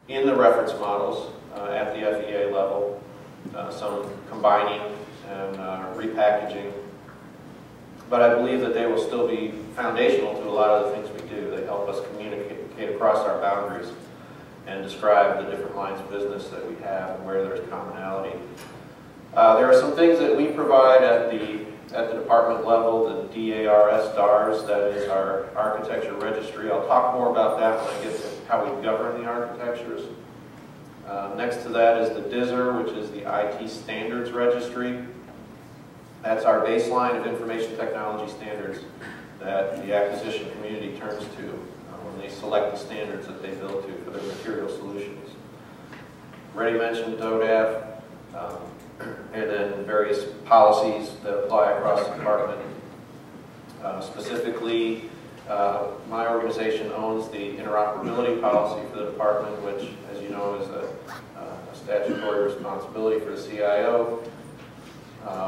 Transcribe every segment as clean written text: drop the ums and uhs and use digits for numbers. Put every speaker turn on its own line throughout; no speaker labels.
in the reference models at the FEA level, some combining and repackaging. But I believe that they will still be foundational to a lot of the things we do. They help us communicate across our boundaries and describe the different lines of business that we have and where there's commonality. There are some things that we provide at the department level, the DARS, that is our architecture registry. I'll talk more about that when I get to how we govern the architectures. Next to that is the DISR, which is the IT Standards Registry. That's our baseline of information technology standards that the acquisition community turns to when they select the standards that they build to for their material solutions. Already mentioned DODAF, and then various policies that apply across the department. Specifically, my organization owns the interoperability policy for the department, which, as you know, is a statutory responsibility for the CIO.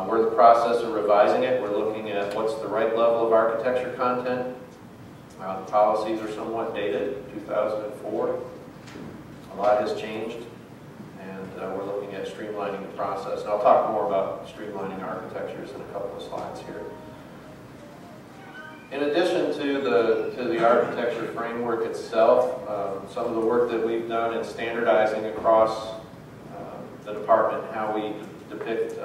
We're in the process of revising it. We're looking at what's the right level of architecture content. The policies are somewhat dated, 2004. A lot has changed, and we're looking at streamlining the process. And I'll talk more about streamlining architectures in a couple of slides here. In addition to the architecture framework itself, some of the work that we've done in standardizing across the department, how we depict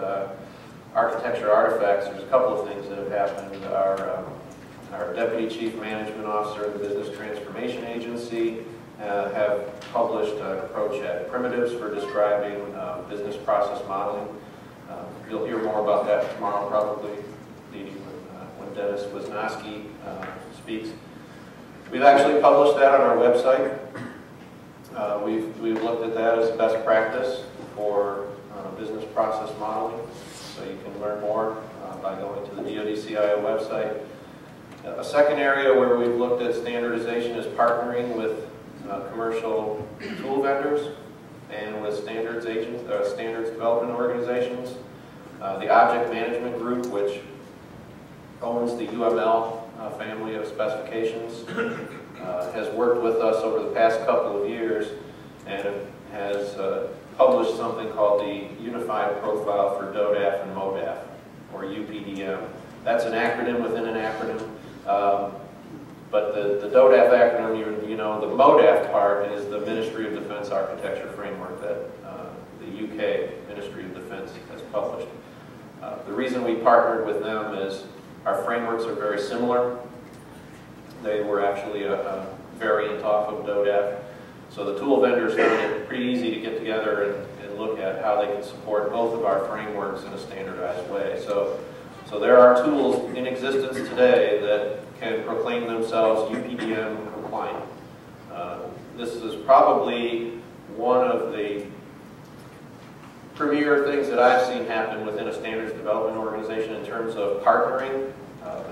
architecture artifacts, there's a couple of things that have happened. Our Deputy Chief Management Officer of the Business Transformation Agency have published an approach at primitives for describing business process modeling. You'll hear more about that tomorrow probably, when Dennis WILCZYNSKI speaks. We've actually published that on our website. We've looked at that as best practice for business process modeling, so you can learn more by going to the DoD-CIO website. A second area where we've looked at standardization is partnering with commercial tool vendors and with standards development organizations. The Object Management Group, which owns the UML family of specifications, has worked with us over the past couple of years and has published something called the Unified Profile for DODAF and MODAF, or UPDM. That's an acronym within an acronym. But the DODAF acronym, you know, the MODAF part is the Ministry of Defense Architecture Framework that the UK Ministry of Defense has published. The reason we partnered with them is our frameworks are very similar. They were actually a variant off of DODAF. So the tool vendors found it pretty easy to get together and look at how they can support both of our frameworks in a standardized way. So there are tools in existence today that can proclaim themselves UPDM compliant. This is probably one of the premier things that I've seen happen within a standards development organization in terms of partnering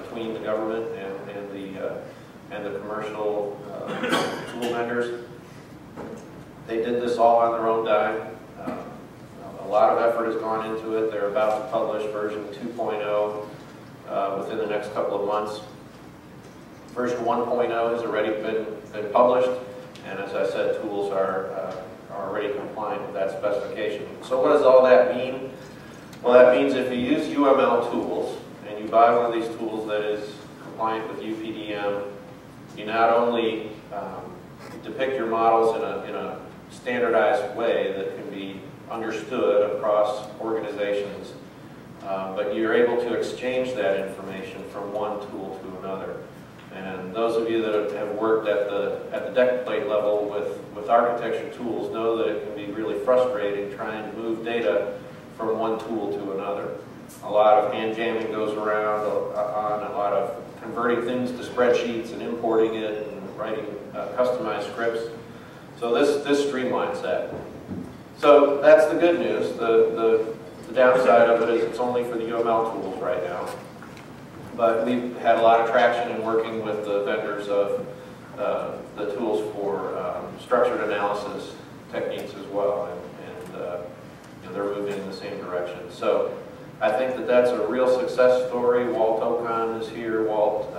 between the government and the commercial tool vendors. They did this all on their own dime. A lot of effort has gone into it. They're about to publish version 2.0 within the next couple of months. Version 1.0 has already been published, and as I said, tools are already compliant with that specification. So what does all that mean? Well, that means if you use UML tools, and you buy one of these tools that is compliant with UPDM, you not only depict your models in a standardized way that can be understood across organizations, but you're able to exchange that information from one tool to another. And those of you that have worked at the deck plate level with architecture tools know that it can be really frustrating trying to move data from one tool to another. A lot of hand jamming goes around on a lot of converting things to spreadsheets and importing it and writing customized scripts. So this streamlines that. So that's the good news. The downside of it is it's only for the UML tools right now. But we've had a lot of traction in working with the vendors of the tools for structured analysis techniques as well, and they're moving in the same direction. So I think that that's a real success story. Walt Ocon is here. Walt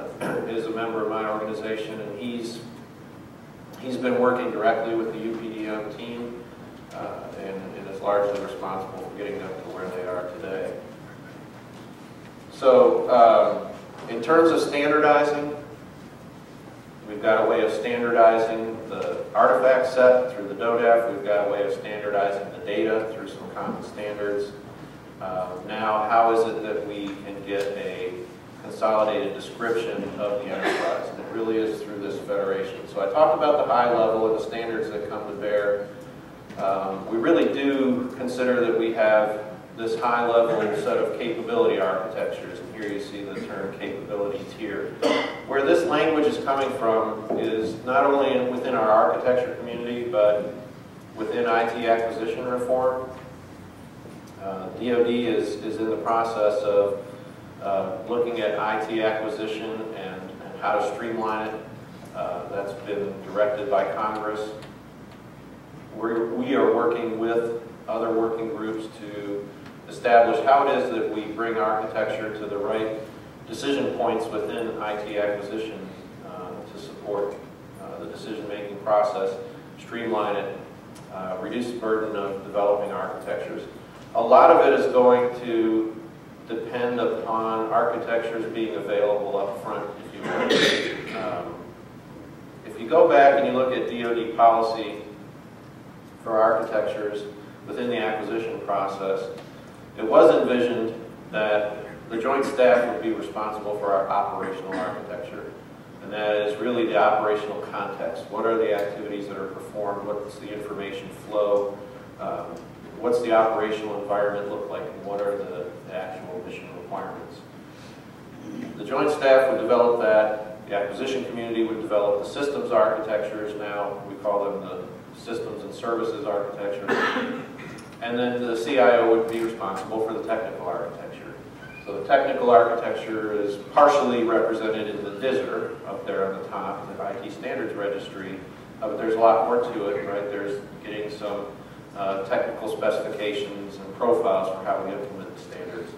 is a member of my organization, and he's been working directly with the UPDM young team and is largely responsible for getting them to where they are today. So in terms of standardizing, we've got a way of standardizing the artifact set through the DODEF. We've got a way of standardizing the data through some common standards. Now, how is it that we can get a consolidated description of the enterprise? And it really is through this federation. So I talked about the high level and the standards that come to bear. We really do consider that we have this high level set of capability architectures. And here you see the term capability tier. Where this language is coming from is not only within our architecture community, but within IT acquisition reform. DoD is in the process of looking at IT acquisition and how to streamline it. That's been directed by Congress. We are working with other working groups to establish how it is that we bring architecture to the right decision points within IT acquisition to support the decision-making process, streamline it, reduce the burden of developing architectures. A lot of it is going to depend upon architectures being available up front, if you will. If you go back and you look at DoD policy for architectures within the acquisition process, it was envisioned that the joint staff would be responsible for our operational architecture. And that is really the operational context. What are the activities that are performed? What's the information flow? What's the operational environment look like? And what are the actual mission requirements? The joint staff would develop that. The acquisition community would develop the systems architectures. Now we call them the systems and services architecture. And then the CIO would be responsible for the technical architecture. So the technical architecture is partially represented in the DISR up there on the top, the IT Standards Registry, but there's a lot more to it, right? There's getting some technical specifications and profiles for how we implement the standards.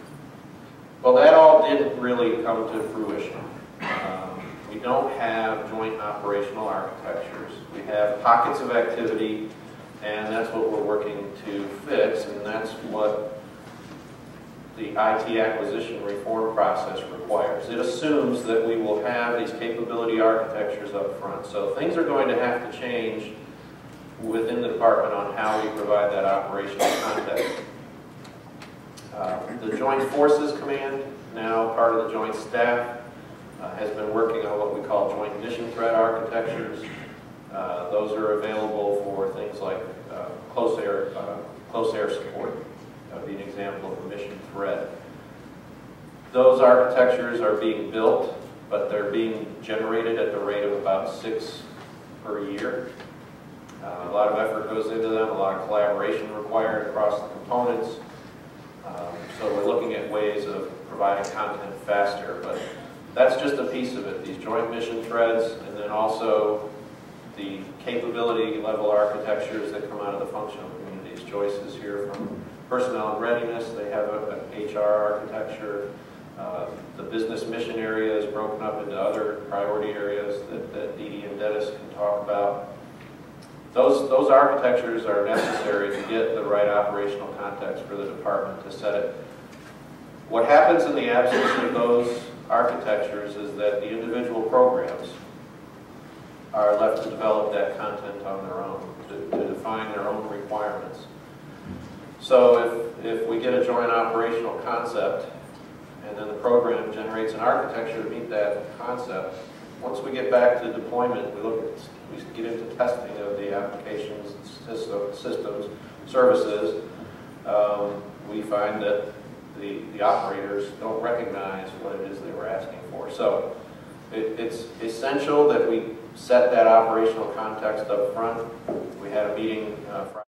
Well, that all didn't really come to fruition. We don't have joint operational architectures. We have pockets of activity, and that's what we're working to fix, and that's what the IT acquisition reform process requires. It assumes that we will have these capability architectures up front. So things are going to have to change within the department on how we provide that operational context. The Joint Forces Command, now part of the Joint Staff, has been working on what we call joint mission threat architectures. Those are available for things like close air support. That would be an example of a mission threat. Those architectures are being built, but they're being generated at the rate of about 6 per year. A lot of effort goes into them, a lot of collaboration required across the components. So we're looking at ways of providing content faster, but that's just a piece of it. These joint mission threads, and then also the capability level architectures that come out of the functional communities. Joyce is here from Personnel and Readiness. They have an HR architecture. The business mission area is broken up into other priority areas that Dee Dee and Dennis can talk about. Those architectures are necessary to get the right operational context for the department to set it. What happens in the absence of those architectures is that the individual programs are left to develop that content on their own, to define their own requirements. So if we get a joint operational concept and then the program generates an architecture to meet that concept, once we get back to deployment, we get into testing of the applications, systems, services, we find that the operators don't recognize what it is they were asking for. So it's essential that we set that operational context up front. We had a meeting Friday.